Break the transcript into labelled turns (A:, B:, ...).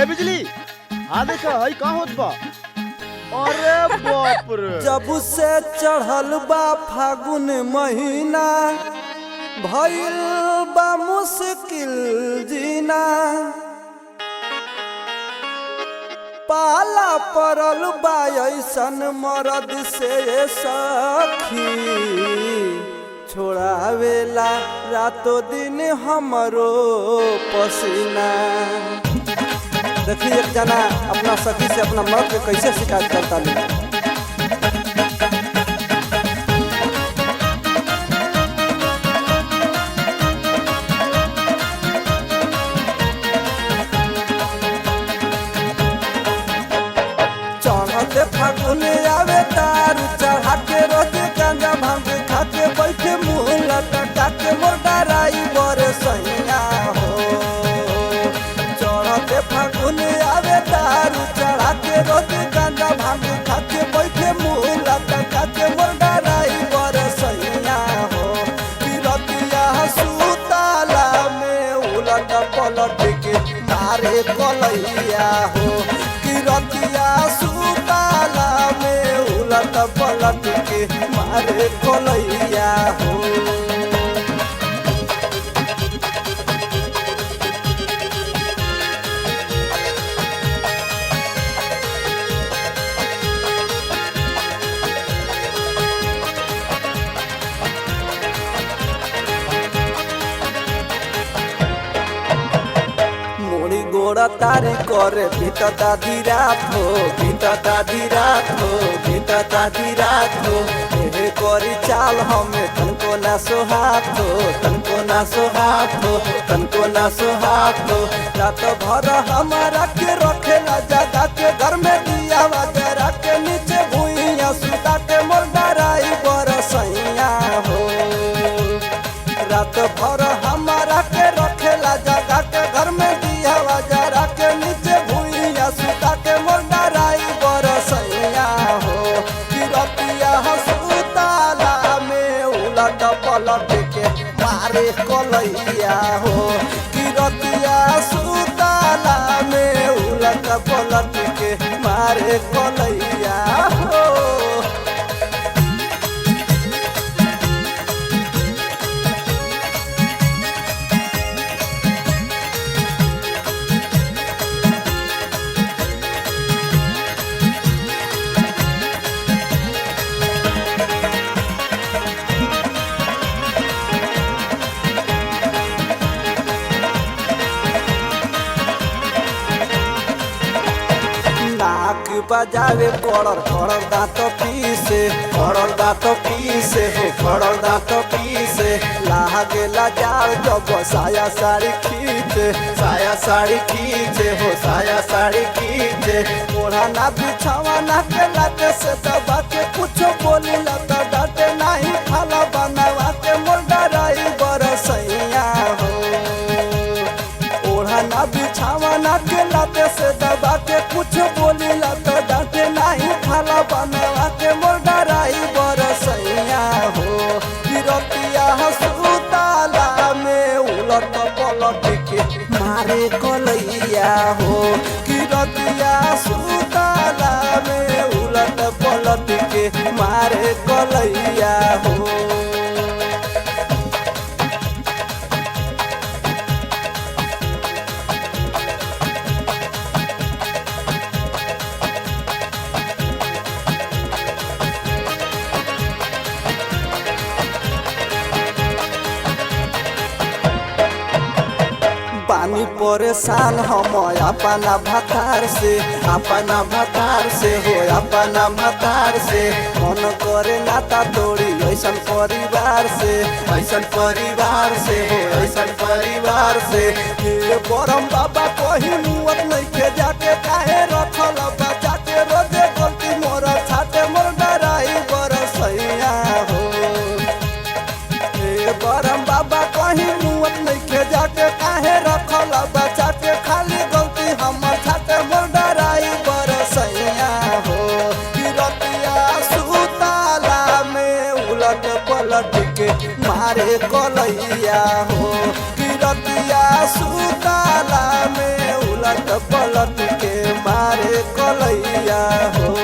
A: ए बिजली हाँ देखा हई का होत बा। अरे बाप रे
B: जब से चढ़ल बा फागुन महीना भइल बा मुश्किल जीना पाला पड़ल बा ऐसन मरद से सखी छोड़ावेला रातों दिन हमरो पसीना। देखिए एक जना अपना सखी से अपना मर्द के कैसे शिकायत करता है। चढ़ते फागुन आवे तारू चढ़ा के रोज गांजा भांग खा के बैठे मुँह लटका के मोर डराई बड़े सैया हो। चढ़ते फागुन आवे तारू चढ़ा के रोज गांजा भांग खा के बैठे मुँह लटका के मोर डराई बड़े सैया हो। रतिया सुताला में उलट पलट के मारे कलैया हो। रतिया सुताला में उलट पलट के मारे कलैया हो। मोड़ी गोड़ा तारी करे बीतता धीरात हो बीतता धीरात हो बीतता धीरात हो। एहे करी चाल हमें तनको ना सोहात हो तनको ना सोहात हो तनको ना सोहात हो। रात भर हमारा के रखेला जगा के घर में दिया जरा के नीचे भुइया सुता के मोर डराई बरसैया हो। रात भर हमारा के रखेला जगा के घर में जरा के नीचे भुइया सुता के मोर डराई बरसैया हो। रतिया सुताला में उलट पलट के मारे कलैया हो। रतिया सुताला में उलट पलट के मारे कलैया हो। नाक बजावे पड़ल पड़ल दाँत पीसे पड़ल दाँत पीसे हो पड़ल दाँत पीसे लागे लाजार जब साया साड़ी खींचे साया साड़ी खींचे हो साया साड़ी खींचे। ओढ़ा ना बिछावा ना के लाते से दबा के कुछ बोली लता डांटे नहीं खाला बनावा के मोर डराई बरसैया हो। ओढ़ा ना बिछावा ना के लाते से दबा के कुछ बोली लता डांटे नहीं खाला बनावा के मोर डराई बरसैया हो। रतिया सुताला में उलट पलट के मारे कलैया हो। रतिया सुताला में उलट पलट के मारे कलैया हो। पानी परेशान हम अपना भतार से अपना भतार से हो अपना भतार से। मन करे नाता तोड़ी ऐसन परिवार से ऐसन परिवार से हो ऐसन परिवार से। हे बरम बाबा कहीं मुअत नहीं के जाके काहे रखल बचा के रोजे गलती मोर छाते मोर डराई बरसैया हो। हे बरम बाबा कहीं मुअत नहीं के जाके काहे रखल बचा के खाली गलती हमर छाते मोर डराई बरसैया हो। रतिया सुताला में उलट पलट के मारे कलैया हो। रतिया सुताला में उलट त पलट के मारे कलैया हो